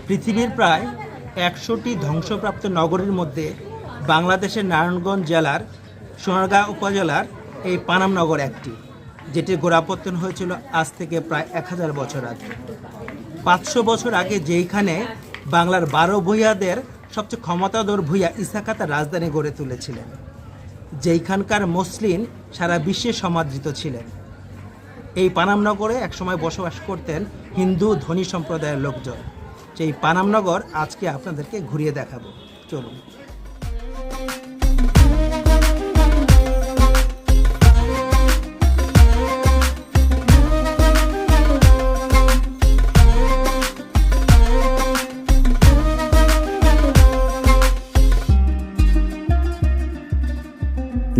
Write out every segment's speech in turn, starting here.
পৃথিবীর প্রায় ১০০টি ধ্বংসপ্রাপ্ত নগরীর মধ্যে বাংলাদেশের নারায়ণগঞ্জ জেলার সোনারগাঁও উপজেলার এই পানাম নগর একটি, যেটির গোড়াপত্তন হয়েছিল আজ থেকে প্রায় ১০০০ বছর আগে। ৫০০ বছর আগে যেইখানে বাংলার ১২ ভূঁইয়াদের সবচেয়ে ক্ষমতাধর ভূঁইয়া ইসাক তার রাজধানী গড়ে তুলেছিলেন, যেইখানকার মসলিন সারা বিশ্বে সমাদৃত ছিলেন। এই পানাম নগরে একসময় বসবাস করতেন হিন্দু ধনী সম্প্রদায়ের লোকজন। সেই পানামনগর আজকে আপনাদেরকে ঘুরিয়ে দেখাবো, চলুন।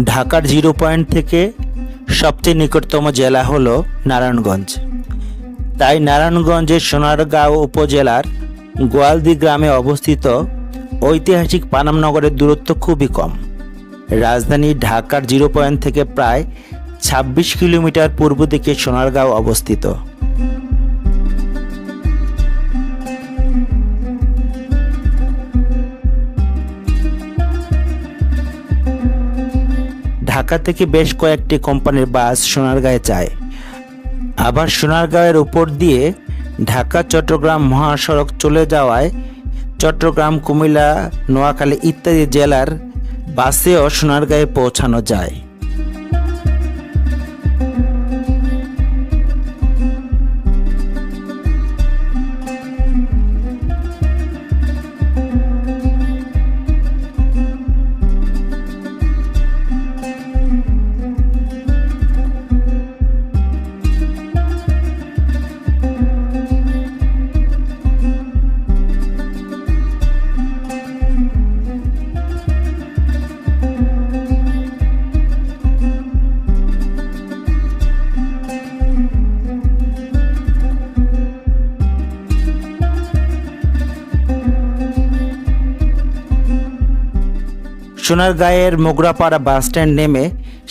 ঢাকার 0 পয়েন্ট থেকে সবচেয়ে নিকটতম জেলা হলো নারায়ণগঞ্জ। তাই নারায়ণগঞ্জের সোনারগাঁও উপজেলার গোয়ালদি গ্রামে অবস্থিত ঐতিহাসিক পানাম নগরের দূরত্ব খুবই কম। রাজধানী ঢাকার 0 পয়েন্ট থেকে প্রায় ২৬ কিলোমিটার পূর্ব দিকে সোনারগাঁও অবস্থিত। ঢাকা থেকে বেশ কয়েকটি কোম্পানির বাস সোনারগাঁয়ে যায়। আবার সোনারগাঁওয়ের উপর দিয়ে ঢাকা চট্টগ্রাম মহাসড়ক চলে যাওয়ায় চট্টগ্রাম, কুমিল্লা, নোয়াখালী ইত্যাদি জেলার বাসেও সোনারগাঁয়ে পৌঁছানো যায়। সোনারগাঁয়ের মোগরাপাড়া বাসস্ট্যান্ড নেমে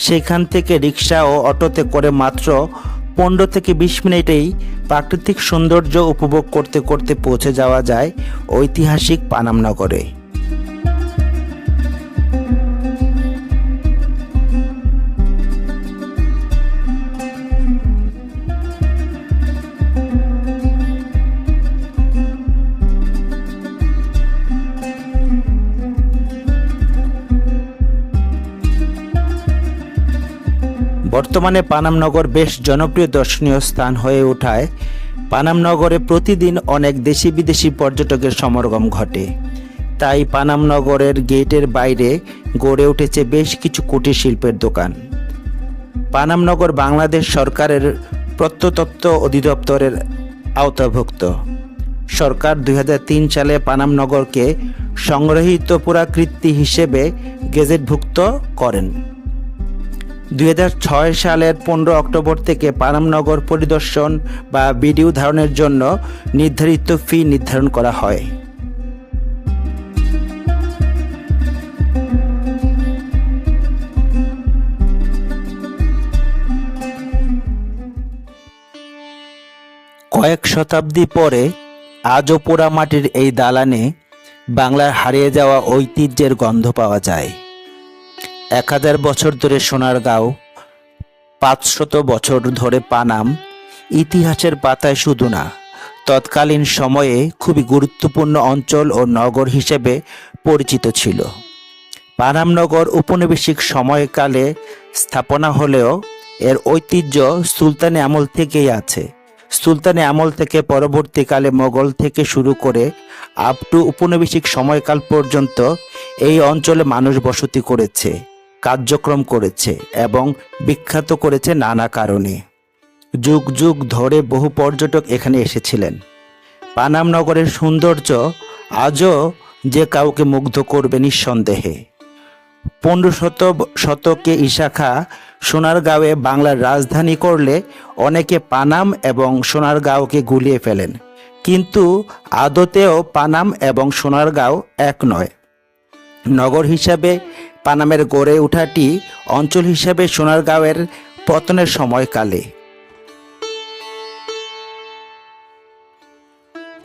সেখান থেকে রিক্সা ও অটোতে করে মাত্র ১৫ থেকে ২০ মিনিটেই প্রাকৃতিক সৌন্দর্য উপভোগ করতে করতে পৌঁছে যাওয়া যায় ঐতিহাসিক পানাম নগরে। বর্তমানে পানাম নগর বেশ জনপ্রিয় দর্শনীয় স্থান হয়ে ওঠায় পানাম নগরে প্রতিদিন অনেক দেশি বিদেশি পর্যটকের সমাগম ঘটে। তাই পানাম নগরের গেটের বাইরে গড়ে উঠেছে বেশ কিছু কুটির শিল্পের দোকান। পানাম নগর বাংলাদেশ সরকারের প্রত্নতত্ত্ব অধিদপ্তরের আওতাভুক্ত। সরকার ২০০৩ সালে পানাম নগরকে সংরক্ষিত পুরাকীর্তি হিসেবে গেজেটভুক্ত করেন। ২০০৬ সালের ১৫ অক্টোবর থেকে পানাম নগর পরিদর্শন বা ভিডিও ধারণের জন্য নির্ধারিত ফি নির্ধারণ করা হয়। কয়েক শতাব্দী পরে আজও পোড়ামাটির এই দালানে বাংলার হারিয়ে যাওয়া ঐতিহ্যের গন্ধ পাওয়া যায়। ১০০০ বছর ধরে সোনারগাঁও, ৫০০ বছর ধরে পানাম ইতিহাসের পাতায় শুধু না, তৎকালীন সময়ে খুবই গুরুত্বপূর্ণ অঞ্চল ও নগর হিসেবে পরিচিত ছিল। পানাম নগর উপনিবেশিক সময়কালে স্থাপনা হলেও এর ঐতিহ্য সুলতানি আমল থেকেই আছে। সুলতানি আমল থেকে পরবর্তীকালে মোগল থেকে শুরু করে আপ টু উপনিবেশিক সময়কাল পর্যন্ত এই অঞ্চলে মানুষ বসতি করেছে, কার্যক্রম করেছে এবং বিখ্যাত করেছে নানা কারণে। যুগ যুগ ধরে বহু পর্যটক এখানে এসেছিলেন। পানাম নগরের সৌন্দর্য আজও যে কাউকে মুগ্ধ করবে নিঃসন্দেহে। 15 শতকে ঈশা খাঁ সোনারগাঁওয়ে বাংলার রাজধানী করলে অনেকে পানাম এবং সোনারগাঁওকে গুলিয়ে ফেলেন, কিন্তু আদতেও পানাম এবং সোনারগাঁও এক নয়। নগর হিসাবে পানামের গড়ে ওঠাটি অঞ্চল হিসাবে সোনারগাঁওয়ের পতনের সময়কালে।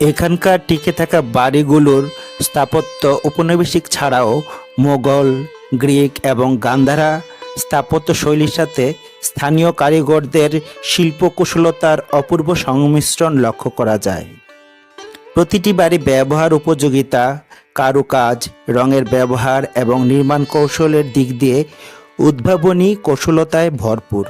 এখানকার টিকে থাকা বাড়িগুলোর স্থাপত্য ঔপনিবেশিক ছাড়াও মোগল, গ্রিক এবং গান্ধারা স্থাপত্য শৈলীর সাথে স্থানীয় কারিগরদের শিল্পকুশলতার অপূর্ব সংমিশ্রণ লক্ষ্য করা যায়। প্রতিটি বাড়ি ব্যবহার উপযোগিতা, কারুকাজ, রঙের ব্যবহার এবং নির্মাণ কৌশলের দিক দিয়ে উদ্ভাবনী কৌশলতায় ভরপুর।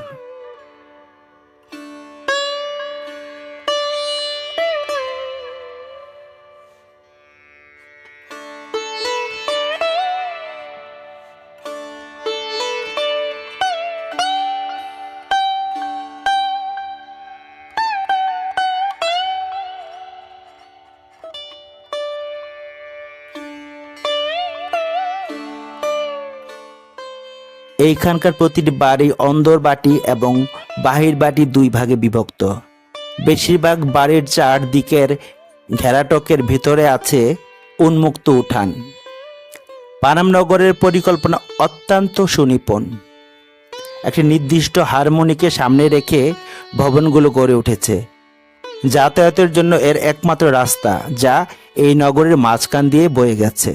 এইখানকার প্রতিটি বাড়ি অন্দর বাটি এবং বাহির বাটি দুই ভাগে বিভক্ত। বেশিরভাগ বাড়ির চারদিকের ঘেরাটকের ভিতরে আছে উন্মুক্ত উঠান। পানাম নগরের পরিকল্পনা অত্যন্ত সুনিপুণ। একটি নির্দিষ্ট হারমোনিকে সামনে রেখে ভবনগুলো গড়ে উঠেছে। যাতায়াতের জন্য এর একমাত্র রাস্তা, যা এই নগরের মাঝখান দিয়ে বয়ে গেছে।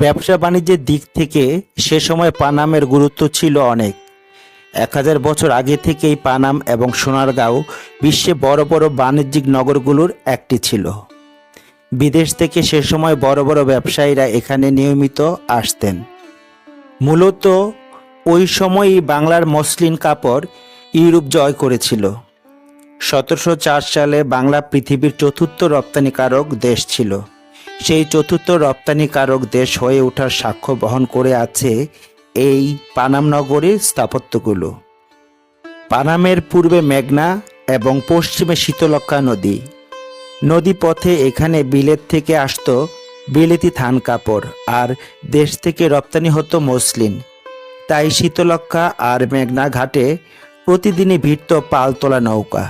ব্যবসা বাণিজ্যের দিক থেকে সে সময় পানামের গুরুত্ব ছিল অনেক। 1000 বছর আগে থেকেই পানাম এবং সোনারগাঁও বিশ্বে বড় বড় বাণিজ্যিক নগরগুলোর একটি ছিল। বিদেশ থেকে সে সময় বড় বড় ব্যবসায়ীরা এখানে নিয়মিত আসতেন। মূলত ওই সময়ই বাংলার মসলিন কাপড় ইউরোপ জয় করেছিল। 1704 সালে বাংলা পৃথিবীর চতুর্থ রপ্তানিকারক দেশ ছিল। সেই চতুর্থ রপ্তানিকারক দেশ হয়ে ওঠার সাক্ষ্য বহন করে আছে এই পানাম নগরীর স্থাপত্যগুলো। পানামের পূর্বে মেঘনা এবং পশ্চিমে শীতলক্ষ্যা নদী। নদী পথে এখানে বিলেত থেকে আসতো বিলেতি থান কাপড়, আর দেশ থেকে রপ্তানি হতো মসলিন। তাই শীতলক্ষ্যা আর মেঘনা ঘাটে প্রতিদিনই ভিড়ত পালতোলা নৌকা।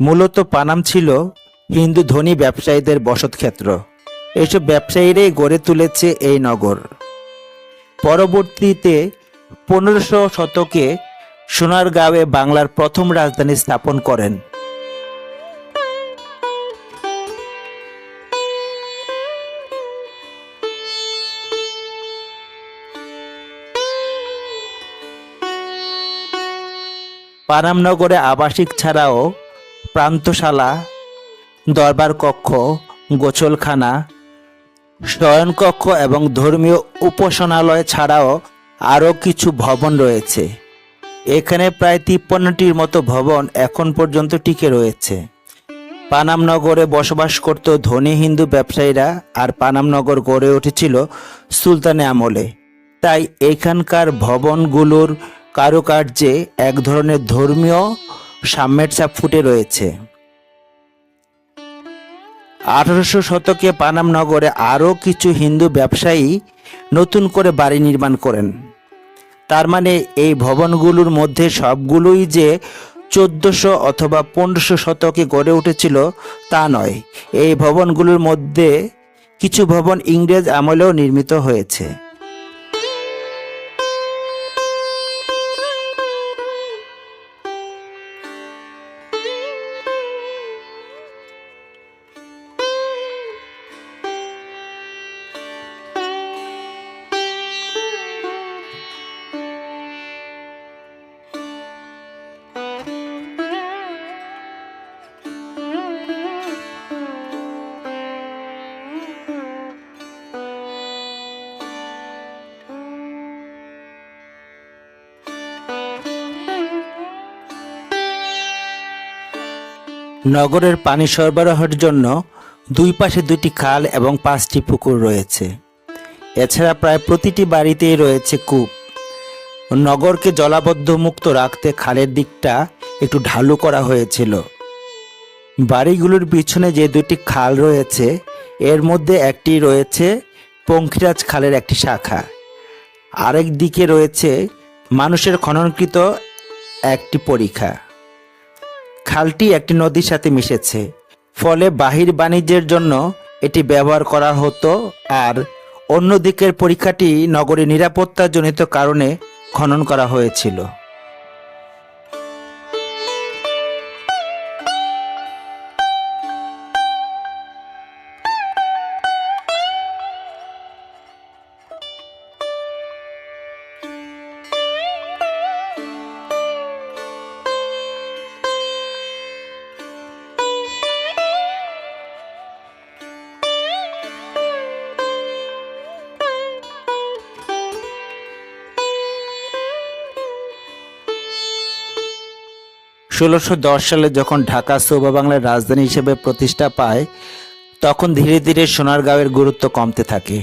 মূলত পানাম ছিল হিন্দু ধনী ব্যবসায়ীদের বসতক্ষেত্র। এইসব ব্যবসায়ীরাই গড়ে তুলেছে এই নগর। পরবর্তীতে 1500 শতকে সোনারগাঁওয়ে বাংলার প্রথম রাজধানী স্থাপন করেন। পানাম নগরে আবাসিক ছাড়াও প্রান্তশালা, দরবার কক্ষ, গোসলখানা, শয়নকক্ষ এবং ধর্মীয় উপাসনালয় ছাড়াও আরও কিছু ভবন রয়েছে। এখানে প্রায় 53টির মতো ভবন এখন পর্যন্ত টিকে রয়েছে। পানাম নগরে বসবাস করত ধনী হিন্দু ব্যবসায়ীরা, আর পানাম নগর গড়ে উঠেছিল সুলতানি আমলে। তাই এখানকার ভবনগুলোর কারুকার্যে এক ধরনের ধর্মীয় সাম্যের ছাপ ফুটে রয়েছে। 1800 শতকে পানাম নগরে আরও কিছু হিন্দু ব্যবসায়ী নতুন করে বাড়ি নির্মাণ করেন। তার মানে এই ভবনগুলোর মধ্যে সবগুলোই যে 1400 অথবা 1500 শতকে গড়ে উঠেছিল তা নয়। এই ভবনগুলোর মধ্যে কিছু ভবন ইংরেজ আমলেও নির্মিত হয়েছে। নগরের পানি সরবরাহের জন্য দুই পাশে দুটি খাল এবং 5টি পুকুর রয়েছে। এছাড়া প্রায় প্রতিটি বাড়িতেই রয়েছে কূপ। নগরকে জলাবদ্ধ মুক্ত রাখতে খালের দিকটা একটু ঢালু করা হয়েছিল। বাড়িগুলোর পিছনে যে দুটি খাল রয়েছে এর মধ্যে একটি রয়েছে পঙ্খিরাজ খালের একটি শাখা, আরেক দিকে রয়েছে মানুষের খননকৃত একটি পরিখা। খালটি একটি নদীর সাথে মিশেছে, ফলে বাহির বাণিজ্যের জন্য এটি ব্যবহার করা হতো, আর অন্য দিকের পরিখাটি নগরীর নিরাপত্তাজনিত কারণে খনন করা হয়েছিল। 1610 সালে যখন ঢাকা সৌবা বাংলার রাজধানী হিসেবে প্রতিষ্ঠা পায়, তখন ধীরে ধীরে সোনারগাঁওয়ের গুরুত্ব কমতে থাকে।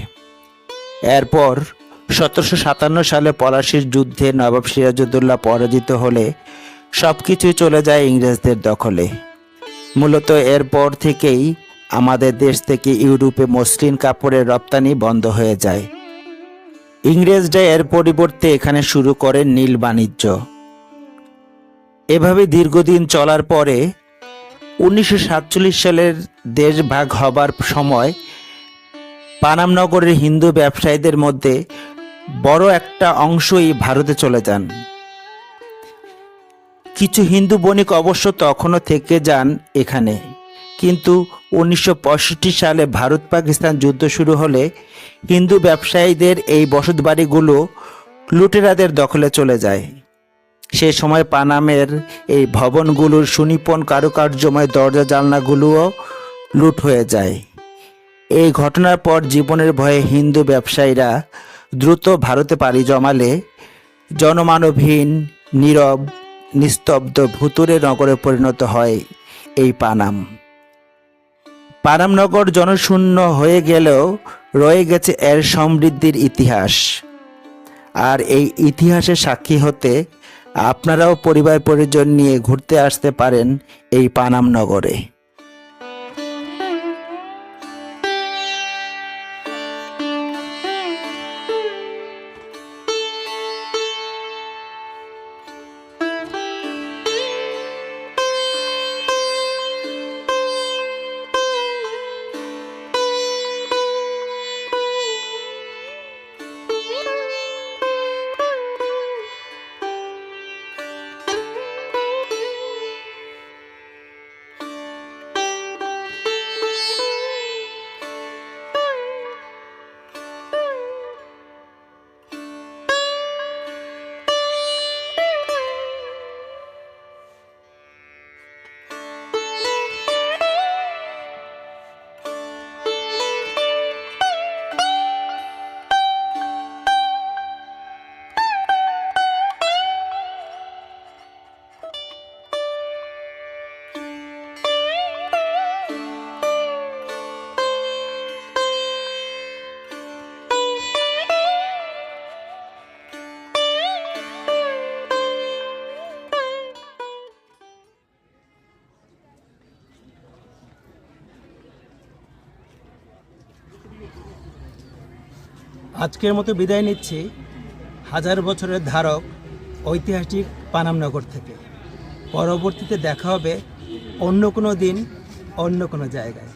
এরপর 1757 সালে পলাশীর যুদ্ধে নবাব সিরাজউদ্দৌলা পরাজিত হলে সবকিছুই চলে যায় ইংরেজদের দখলে। মূলত এরপর থেকেই আমাদের দেশ থেকে ইউরোপে মসলিন কাপড়ের রপ্তানি বন্ধ হয়ে যায়। ইংরেজরা এর পরিবর্তে এখানে শুরু করে নীল বাণিজ্য। এভাবে দীর্ঘদিন চলার পরে 1947 সালের দেশ ভাগ হবার সময় পানাম নগরের হিন্দু ব্যবসায়ীদের মধ্যে বড় একটা অংশই ভারতে চলে যান। কিছু হিন্দু বণিক অবশ্য তখনও থেকে যান এখানে, কিন্তু 1965 সালে ভারত পাকিস্তান যুদ্ধ শুরু হলে হিন্দু ব্যবসায়ীদের এই বসতবাড়িগুলো লুটেরাদের দখলে চলে যায়। সে সময় পানামের এই ভবনগুলোর সুনিপুণ কারুকার্যময় দরজা জানলাগুলোও লুট হয়ে যায়। এই ঘটনার পর জীবনের ভয়ে হিন্দু ব্যবসায়ীরা দ্রুত ভারতে পাড়ি জমালে জনমানবহীন, নীরব, নিস্তব্ধ ভুতুড়ে নগরে পরিণত হয় এই পানাম। পানাম নগর জনশূন্য হয়ে গেলেও রয়ে গেছে এর সমৃদ্ধির ইতিহাস। আর এই ইতিহাসের সাক্ষী হতে আপনারাও পরিবার পরিজন নিয়ে ঘুরতে আসতে পারেন এই পানাম নগরে। আজকের মতো বিদায় নিচ্ছি হাজার বছরের ধারক ঐতিহাসিক পানাম নগর থেকে। পরবর্তীতে দেখা হবে অন্য কোনো দিন, অন্য কোনো জায়গায়।